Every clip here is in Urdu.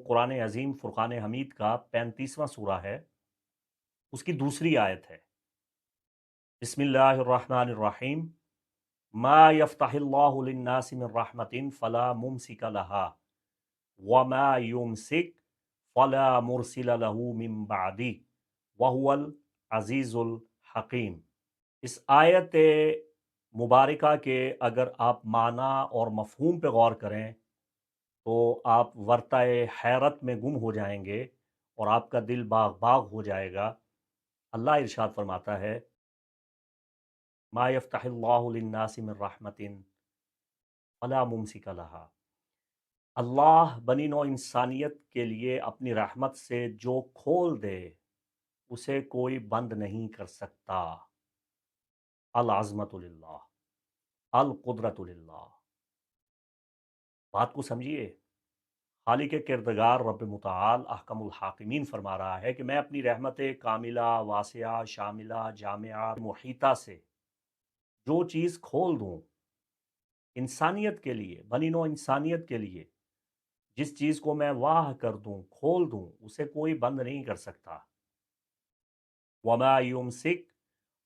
قرآن عظیم فرقان حمید کا 35واں سورہ ہے، اس کی دوسری آیت ہے۔ بسم اللہ الرحمن الرحیم۔ ما یفتح اللہ للناس من رحمت فلا ممسک لہا وما یمسک فلا مرسل لہ من بعدہ وہو العزیز الحکیم۔ اس آیت مبارکہ کے اگر آپ معنی اور مفہوم پہ غور کریں تو آپ ورطہ حیرت میں گم ہو جائیں گے اور آپ کا دل باغ باغ ہو جائے گا۔ اللہ ارشاد فرماتا ہے ما یفتح اللہ للناس من رحمت فلا ممسک لہا۔ اللہ بنی نوع انسانیت کے لیے اپنی رحمت سے جو کھول دے اسے کوئی بند نہیں کر سکتا۔ العظمت للہ، القدرت للہ۔ بات کو سمجھیے، خالق کردگار رب متعال احکم الحاکمین فرما رہا ہے کہ میں اپنی رحمت کاملہ واسعہ شاملہ جامعہ محیطہ سے جو چیز کھول دوں انسانیت کے لیے، بنی نوع انسانیت کے لیے، جس چیز کو میں واہ کر دوں کھول دوں اسے کوئی بند نہیں کر سکتا۔ وما یمسک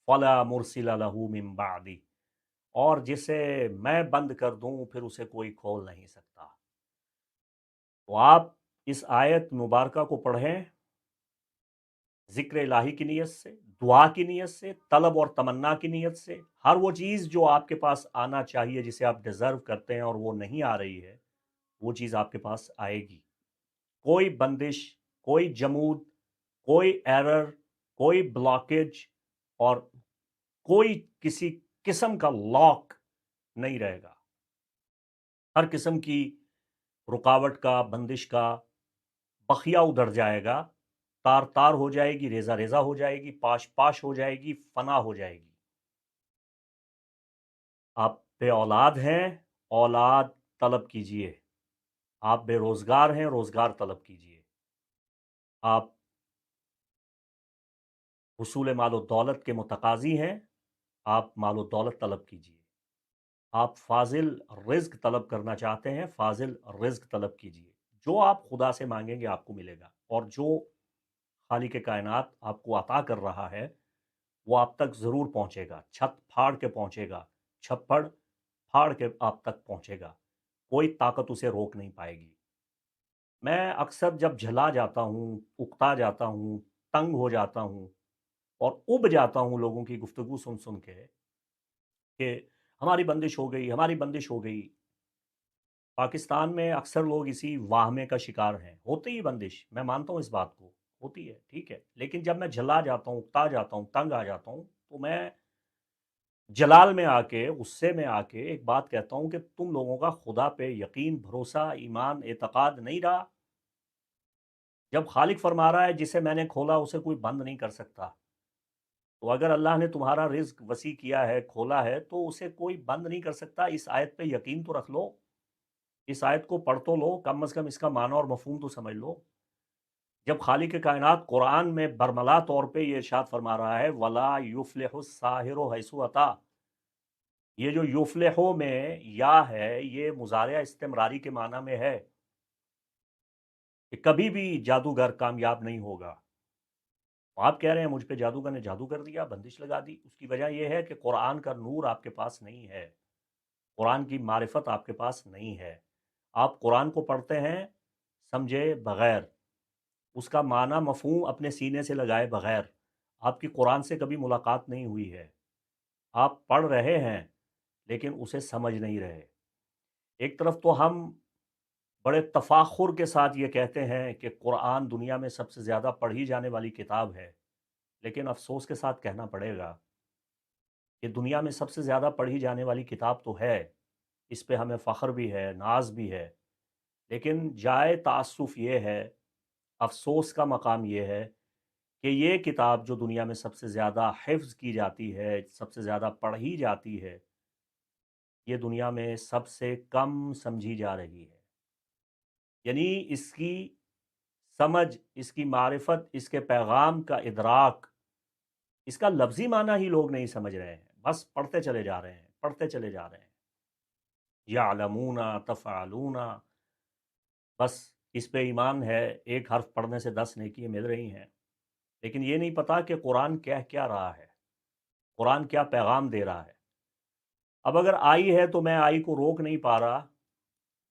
فلا مرسل لہ من بعدہ، اور جسے میں بند کر دوں پھر اسے کوئی کھول نہیں سکتا۔ تو آپ اس آیت مبارکہ کو پڑھیں ذکر الہی کی نیت سے، دعا کی نیت سے، طلب اور تمنا کی نیت سے۔ ہر وہ چیز جو آپ کے پاس آنا چاہیے، جسے آپ ڈیزرو کرتے ہیں اور وہ نہیں آ رہی ہے، وہ چیز آپ کے پاس آئے گی۔ کوئی بندش، کوئی جمود، کوئی ایرر، کوئی بلاکیج اور کوئی کسی قسم کا لاک نہیں رہے گا۔ ہر قسم کی رکاوٹ کا، بندش کا بخیا ادھر جائے گا، تار تار ہو جائے گی، ریزہ ریزہ ہو جائے گی، پاش پاش ہو جائے گی، فنا ہو جائے گی۔ آپ بے اولاد ہیں، اولاد طلب کیجئے۔ آپ بے روزگار ہیں، روزگار طلب کیجئے۔ آپ حصول مال و دولت کے متقاضی ہیں، آپ مال و دولت طلب کیجئے۔ آپ فاضل رزق طلب کرنا چاہتے ہیں، فاضل رزق طلب کیجئے۔ جو آپ خدا سے مانگیں گے آپ کو ملے گا، اور جو خالق کائنات آپ کو عطا کر رہا ہے وہ آپ تک ضرور پہنچے گا، چھت پھاڑ کے پہنچے گا، چھپڑ پھاڑ کے آپ تک پہنچے گا، کوئی طاقت اسے روک نہیں پائے گی۔ میں اکثر جب جھلا جاتا ہوں، اکتا جاتا ہوں، تنگ ہو جاتا ہوں اور اب جاتا ہوں لوگوں کی گفتگو سن سن کے کہ ہماری بندش ہو گئی، ہماری بندش ہو گئی۔ پاکستان میں اکثر لوگ اسی واہمے کا شکار ہیں، ہوتی ہی بندش، میں مانتا ہوں اس بات کو، ہوتی ہے، ٹھیک ہے، لیکن جب میں جھلا جاتا ہوں، اکتا جاتا ہوں، تنگ آ جاتا ہوں تو میں جلال میں آ کے، غصے میں آ کے ایک بات کہتا ہوں کہ تم لوگوں کا خدا پہ یقین، بھروسہ، ایمان، اعتقاد نہیں رہا؟ جب خالق فرما رہا ہے جسے میں نے کھولا اسے کوئی بند نہیں کر سکتا، تو اگر اللہ نے تمہارا رزق وسیع کیا ہے، کھولا ہے، تو اسے کوئی بند نہیں کر سکتا۔ اس آیت پہ یقین تو رکھ لو، اس آیت کو پڑھ تو لو، کم از کم اس کا معنی اور مفہوم تو سمجھ لو۔ جب خالق کائنات قرآن میں برملا طور پہ یہ ارشاد فرما رہا ہے وَلَا يُفْلِحُ السَّاحِرُ حَيْثُ أَتَىٰ، یہ جو یفلحو میں یا ہے یہ مضارع استمراری کے معنی میں ہے کہ کبھی بھی جادوگر کامیاب نہیں ہوگا۔ آپ کہہ رہے ہیں مجھ پہ جادوگر نے جادو کر دیا، بندش لگا دی، اس کی وجہ یہ ہے کہ قرآن کا نور آپ کے پاس نہیں ہے، قرآن کی معرفت آپ کے پاس نہیں ہے۔ آپ قرآن کو پڑھتے ہیں سمجھے بغیر، اس کا معنی مفہوم اپنے سینے سے لگائے بغیر، آپ کی قرآن سے کبھی ملاقات نہیں ہوئی ہے۔ آپ پڑھ رہے ہیں لیکن اسے سمجھ نہیں رہے۔ ایک طرف تو ہم بڑے تفاخر کے ساتھ یہ کہتے ہیں کہ قرآن دنیا میں سب سے زیادہ پڑھی جانے والی کتاب ہے، لیکن افسوس کے ساتھ کہنا پڑے گا کہ دنیا میں سب سے زیادہ پڑھی جانے والی کتاب تو ہے، اس پہ ہمیں فخر بھی ہے، ناز بھی ہے، لیکن جائے تأسف یہ ہے، افسوس کا مقام یہ ہے کہ یہ کتاب جو دنیا میں سب سے زیادہ حفظ کی جاتی ہے، سب سے زیادہ پڑھی جاتی ہے، یہ دنیا میں سب سے کم سمجھی جا رہی ہے۔ یعنی اس کی سمجھ، اس کی معرفت، اس کے پیغام کا ادراک، اس کا لفظی معنی ہی لوگ نہیں سمجھ رہے ہیں، بس پڑھتے چلے جا رہے ہیں، پڑھتے چلے جا رہے ہیں۔ یعلمون تفعلون، بس اس پہ ایمان ہے، ایک حرف پڑھنے سے 10 نیکیاں مل رہی ہیں، لیکن یہ نہیں پتا کہ قرآن کہہ کیا رہا ہے، قرآن کیا پیغام دے رہا ہے۔ اب اگر آئی ہے تو میں آئی کو روک نہیں پا رہا۔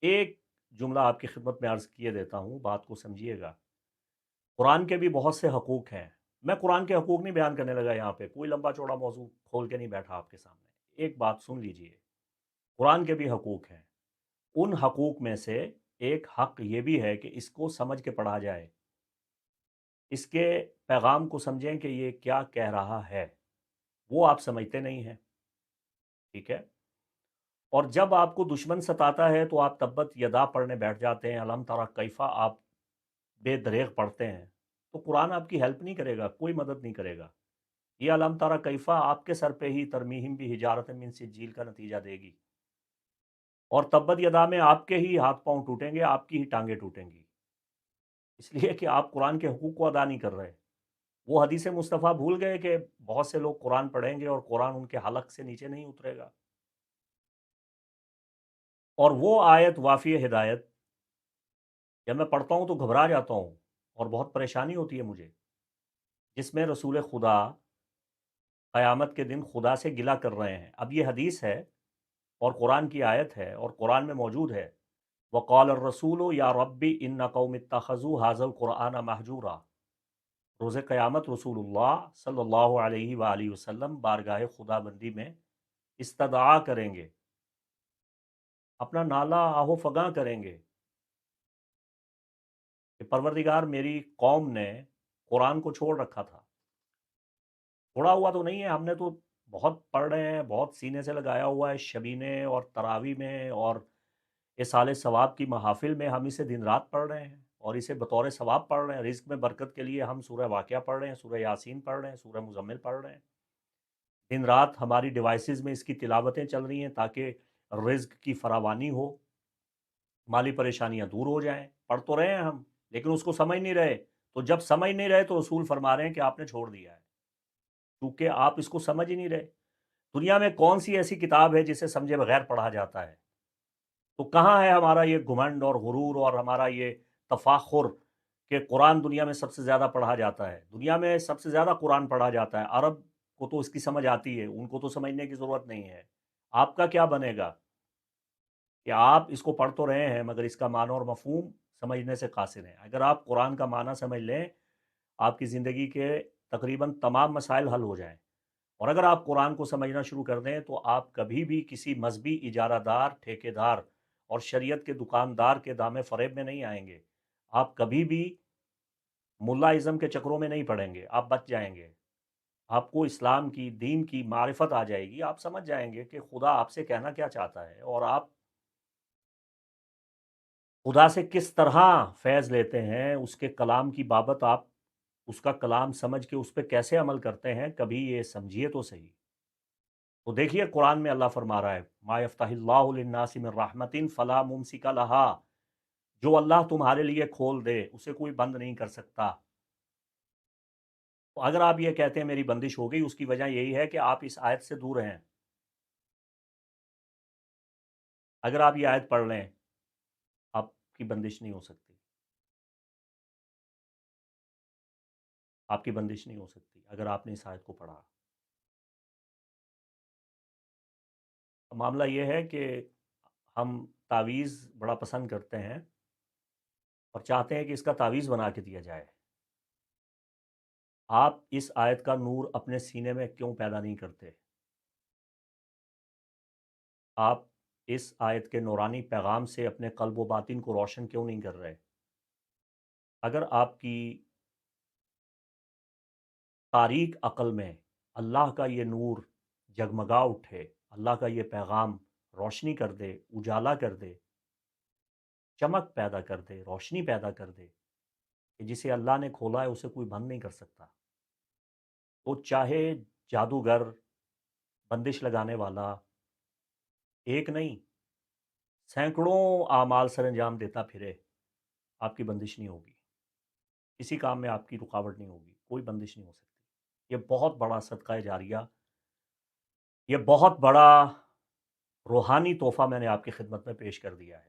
ایک جملہ آپ کی خدمت میں عرض کیے دیتا ہوں، بات کو سمجھیے گا۔ قرآن کے بھی بہت سے حقوق ہیں، میں قرآن کے حقوق نہیں بیان کرنے لگا یہاں پہ، کوئی لمبا چوڑا موضوع کھول کے نہیں بیٹھا آپ کے سامنے، ایک بات سن لیجئے۔ قرآن کے بھی حقوق ہیں، ان حقوق میں سے ایک حق یہ بھی ہے کہ اس کو سمجھ کے پڑھا جائے، اس کے پیغام کو سمجھیں کہ یہ کیا کہہ رہا ہے، وہ آپ سمجھتے نہیں ہیں، ٹھیک ہے؟ اور جب آپ کو دشمن ستاتا ہے تو آپ تبت یدا پڑھنے بیٹھ جاتے ہیں، علم ترى کیفا آپ بے دریغ پڑھتے ہیں، تو قرآن آپ کی ہیلپ نہیں کرے گا، کوئی مدد نہیں کرے گا۔ یہ علم ترى کیفا آپ کے سر پہ ہی ترمیہم بحجارۃ من سجیل کا نتیجہ دے گی، اور تبت یدا میں آپ کے ہی ہاتھ پاؤں ٹوٹیں گے، آپ کی ہی ٹانگیں ٹوٹیں گی، اس لیے کہ آپ قرآن کے حقوق کو ادا نہیں کر رہے۔ وہ حدیث مصطفیٰ بھول گئے کہ بہت سے لوگ قرآن پڑھیں گے اور قرآن ان کے حلق سے نیچے نہیں اترے گا۔ اور وہ آیت وافی ہدایت جب میں پڑھتا ہوں تو گھبرا جاتا ہوں اور بہت پریشانی ہوتی ہے مجھے، جس میں رسول خدا قیامت کے دن خدا سے گلہ کر رہے ہیں۔ اب یہ حدیث ہے اور قرآن کی آیت ہے اور قرآن میں موجود ہے، وقال الرسول یا ربی ان قوم اتخذوا هذا القرآن مہجورا۔ روز قیامت رسول اللہ صلی اللہ علیہ وآلہ وسلم بارگاہ خدا بندی میں استدعا کریں گے، اپنا نالہ آہو فگاں کریں گے کہ پروردگار میری قوم نے قرآن کو چھوڑ رکھا تھا، چھوڑا ہوا تو نہیں ہے، ہم نے تو بہت پڑھ رہے ہیں، بہت سینے سے لگایا ہوا ہے، شبینے اور تراوی میں اور اصال ثواب کی محافل میں ہم اسے دن رات پڑھ رہے ہیں اور اسے بطور ثواب پڑھ رہے ہیں۔ رزق میں برکت کے لیے ہم سورہ واقعہ پڑھ رہے ہیں، سورہ یاسین پڑھ رہے ہیں، سورہ مزمل پڑھ رہے ہیں، دن رات ہماری ڈیوائسز میں اس کی تلاوتیں چل رہی ہیں تاکہ رزق کی فراوانی ہو، مالی پریشانیاں دور ہو جائیں۔ پڑھ تو رہے ہیں ہم، لیکن اس کو سمجھ نہیں رہے، تو جب سمجھ نہیں رہے تو رسول فرما رہے ہیں کہ آپ نے چھوڑ دیا ہے، کیونکہ آپ اس کو سمجھ ہی نہیں رہے۔ دنیا میں کون سی ایسی کتاب ہے جسے سمجھے بغیر پڑھا جاتا ہے؟ تو کہاں ہے ہمارا یہ گھمنڈ اور غرور اور ہمارا یہ تفاخر کہ قرآن دنیا میں سب سے زیادہ پڑھا جاتا ہے؟ دنیا میں سب سے زیادہ قرآن پڑھا جاتا ہے، عرب کو تو اس کی سمجھ آتی ہے، ان کو تو سمجھنے کی ضرورت نہیں ہے۔ آپ کا کیا بنے گا کہ آپ اس کو پڑھ تو رہے ہیں مگر اس کا معنی اور مفہوم سمجھنے سے قاصر ہیں؟ اگر آپ قرآن کا معنی سمجھ لیں، آپ کی زندگی کے تقریباً تمام مسائل حل ہو جائیں، اور اگر آپ قرآن کو سمجھنا شروع کر دیں تو آپ کبھی بھی کسی مذہبی اجارہ دار، ٹھیکیدار اور شریعت کے دکاندار کے دام فریب میں نہیں آئیں گے، آپ کبھی بھی ملا ازم کے چکروں میں نہیں پڑیں گے، آپ بچ جائیں گے، آپ کو اسلام کی، دین کی معرفت آ جائے گی، آپ سمجھ جائیں گے کہ خدا آپ سے کہنا کیا چاہتا ہے، اور آپ خدا سے کس طرح فیض لیتے ہیں، اس کے کلام کی بابت آپ اس کا کلام سمجھ کے اس پہ کیسے عمل کرتے ہیں، کبھی یہ سمجھیے تو صحیح۔ تو دیکھیے قرآن میں اللہ فرما رہا ہے، ما یفتح اللہ للناس من رحمت فلا ممسک لہا، جو اللہ تمہارے لیے کھول دے اسے کوئی بند نہیں کر سکتا۔ تو اگر آپ یہ کہتے ہیں میری بندش ہو گئی، اس کی وجہ یہی ہے کہ آپ اس آیت سے دور ہیں۔ اگر آپ یہ آیت پڑھ لیں، آپ کی بندش نہیں ہو سکتی، آپ کی بندش نہیں ہو سکتی اگر آپ نے اس آیت کو پڑھا۔ معاملہ یہ ہے کہ ہم تعویذ بڑا پسند کرتے ہیں اور چاہتے ہیں کہ اس کا تعویذ بنا کے دیا جائے۔ آپ اس آیت کا نور اپنے سینے میں کیوں پیدا نہیں کرتے؟ آپ اس آیت کے نورانی پیغام سے اپنے قلب و باطن کو روشن کیوں نہیں کر رہے؟ اگر آپ کی تاریک عقل میں اللہ کا یہ نور جگمگا اٹھے، اللہ کا یہ پیغام روشنی کر دے، اجالا کر دے، چمک پیدا کر دے، روشنی پیدا کر دے کہ جسے اللہ نے کھولا ہے اسے کوئی بند نہیں کر سکتا، تو چاہے جادوگر، بندش لگانے والا، ایک نہیں سینکڑوں اعمال سر انجام دیتا پھرے، آپ کی بندش نہیں ہوگی، کسی کام میں آپ کی رکاوٹ نہیں ہوگی، کوئی بندش نہیں ہو سکتی۔ یہ بہت بڑا صدقہ جاریہ، یہ بہت بڑا روحانی تحفہ میں نے آپ کی خدمت میں پیش کر دیا ہے۔